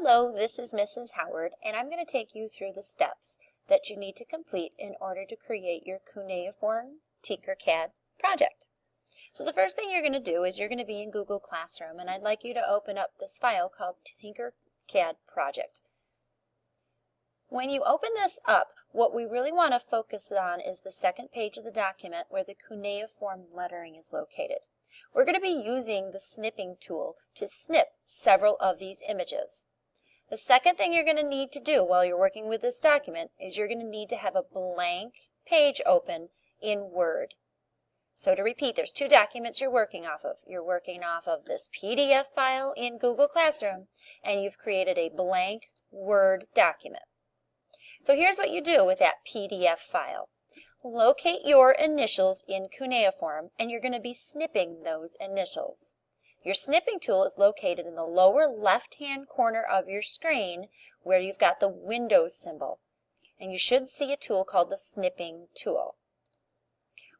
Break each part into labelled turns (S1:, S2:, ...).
S1: Hello, this is Mrs. Howard, and I'm going to take you through the steps that you need to complete in order to create your Cuneiform Tinkercad project. So the first thing you're going to do is you're going to be in Google Classroom, and I'd like you to open up this file called Tinkercad Project. When you open this up, what we really want to focus on is the second page of the document where the cuneiform lettering is located. We're going to be using the Snipping Tool to snip several of these images. The second thing you're going to need to do while you're working with this document is you're going to need to have a blank page open in Word. So to repeat, there's two documents you're working off of. You're working off of this PDF file in Google Classroom, and you've created a blank Word document. So here's what you do with that PDF file. Locate your initials in Cuneiform, and you're going to be snipping those initials. Your snipping tool is located in the lower left-hand corner of your screen where you've got the Windows symbol. And you should see a tool called the Snipping Tool.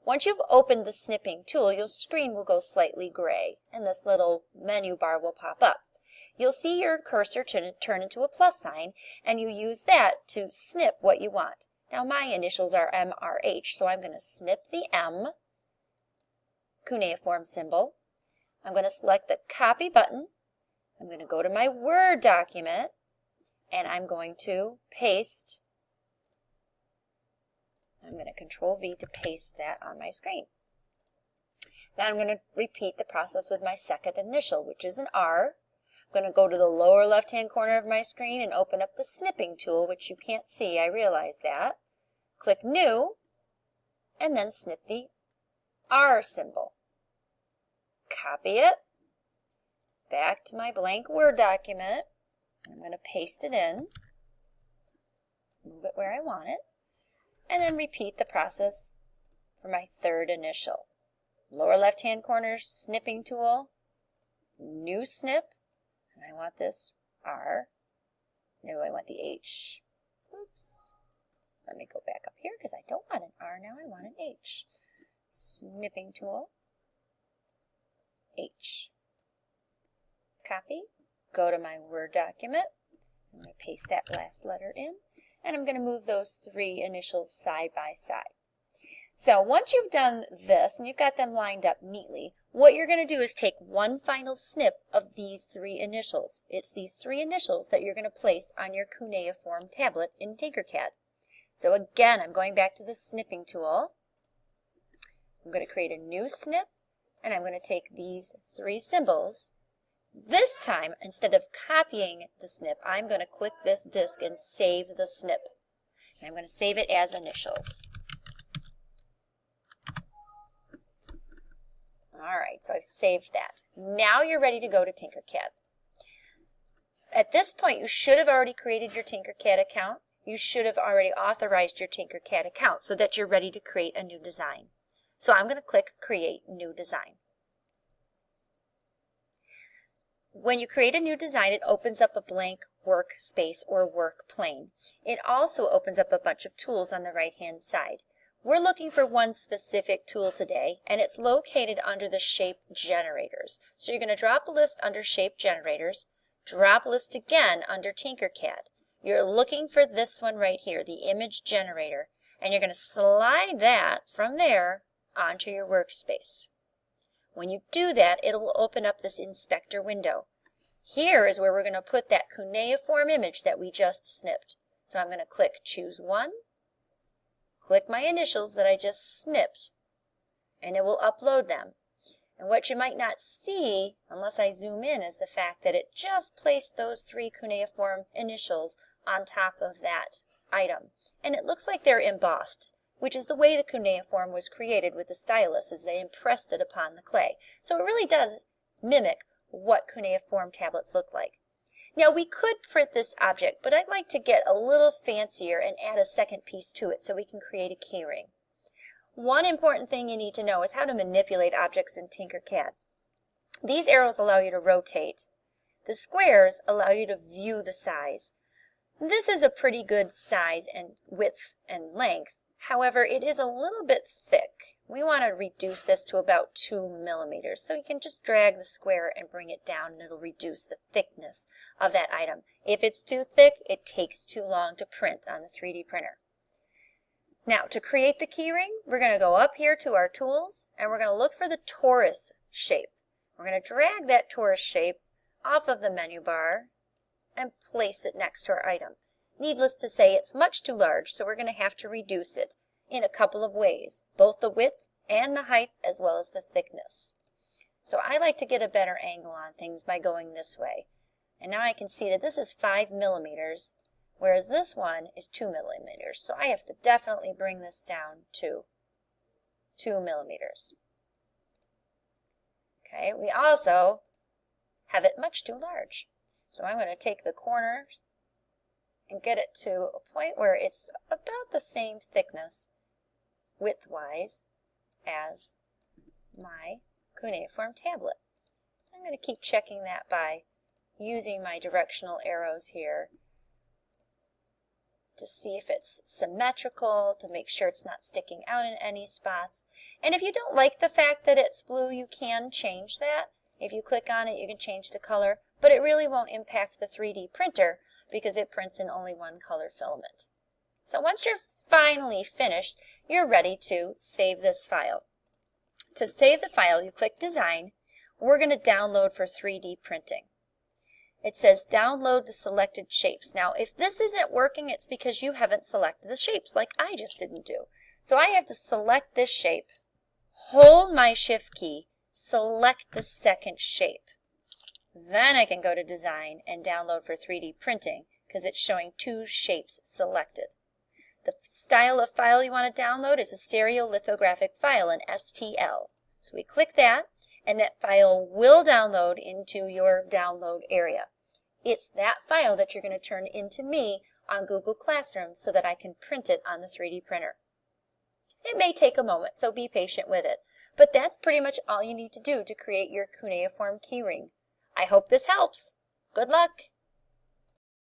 S1: Once you've opened the Snipping Tool, your screen will go slightly gray, and this little menu bar will pop up. You'll see your cursor turn into a plus sign, and you use that to snip what you want. Now my initials are MRH, so I'm going to snip the M, cuneiform symbol. I'm going to select the copy button. I'm going to go to my Word document, and I'm going to paste. I'm going to Control V to paste that on my screen. Now I'm going to repeat the process with my second initial, which is an R. I'm going to go to the lower left-hand corner of my screen and open up the Snipping Tool, which you can't see, I realize that. Click New, and then snip the R symbol. Copy it back to my blank Word document. I'm going to paste it in, move it where I want it, and then repeat the process for my third initial. Lower left-hand corner Snipping Tool, New Snip, and I want this R. No, I want the H. Oops. Let me go back up here because I don't want an R now, I want an H. Snipping Tool, H. Copy, go to my Word document. I'm going to paste that last letter in, and I'm going to move those three initials side by side. So once you've done this and you've got them lined up neatly, what you're going to do is take one final snip of these three initials. It's these three initials that you're going to place on your cuneiform tablet in Tinkercad. So again, I'm going back to the Snipping Tool. I'm going to create a new snip, and I'm going to take these three symbols. This time, instead of copying the snip, I'm going to click this disk and save the snip. And I'm going to save it as initials. Alright, so I've saved that. Now you're ready to go to Tinkercad. At this point, you should have already created your Tinkercad account. You should have already authorized your Tinkercad account so that you're ready to create a new design. So I'm going to click Create New Design. When you create a new design, it opens up a blank workspace or work plane. It also opens up a bunch of tools on the right-hand side. We're looking for one specific tool today, and it's located under the Shape Generators. So you're going to drop a list under Shape Generators, drop list again under Tinkercad. You're looking for this one right here, the Image Generator, and you're going to slide that from there onto your workspace. When you do that, it will open up this inspector window. Here is where we're going to put that cuneiform image that we just snipped. So I'm going to click Choose One, click my initials that I just snipped, and it will upload them. And what you might not see, unless I zoom in, is the fact that it just placed those three cuneiform initials on top of that item. And it looks like they're embossed, which is the way the cuneiform was created with the stylus, as they impressed it upon the clay. So it really does mimic what cuneiform tablets look like. Now we could print this object, but I'd like to get a little fancier and add a second piece to it so we can create a keyring. One important thing you need to know is how to manipulate objects in Tinkercad. These arrows allow you to rotate. The squares allow you to view the size. This is a pretty good size and width and length, However, it is a little bit thick. We want to reduce this to about 2 millimeters. So you can just drag the square and bring it down and it'll reduce the thickness of that item. If it's too thick, it takes too long to print on the 3D printer. Now, to create the keyring, we're going to go up here to our tools and we're going to look for the torus shape. We're going to drag that torus shape off of the menu bar and place it next to our item. Needless to say, it's much too large, so we're going to have to reduce it in a couple of ways, both the width and the height as well as the thickness. So I like to get a better angle on things by going this way. And now I can see that this is 5 millimeters, whereas this one is 2 millimeters. So I have to definitely bring this down to 2 millimeters. Okay, we also have it much too large. So I'm going to take the corners and get it to a point where it's about the same thickness, width-wise, as my cuneiform tablet. I'm going to keep checking that by using my directional arrows here to see if it's symmetrical, to make sure it's not sticking out in any spots. And if you don't like the fact that it's blue, you can change that. If you click on it, you can change the color, but it really won't impact the 3D printer because it prints in only one color filament. So once you're finally finished, you're ready to save this file. To save the file, you click Design. We're going to download for 3D printing. It says download the selected shapes. Now, if this isn't working, it's because you haven't selected the shapes like I just didn't do. So I have to select this shape, hold my Shift key, select the second shape. Then I can go to Design and download for 3D printing because it's showing 2 shapes selected. The style of file you want to download is a stereolithographic file, an STL. So we click that, and that file will download into your download area. It's that file that you're going to turn into me on Google Classroom so that I can print it on the 3D printer. It may take a moment, so be patient with it. But that's pretty much all you need to do to create your cuneiform keyring. I hope this helps. Good luck!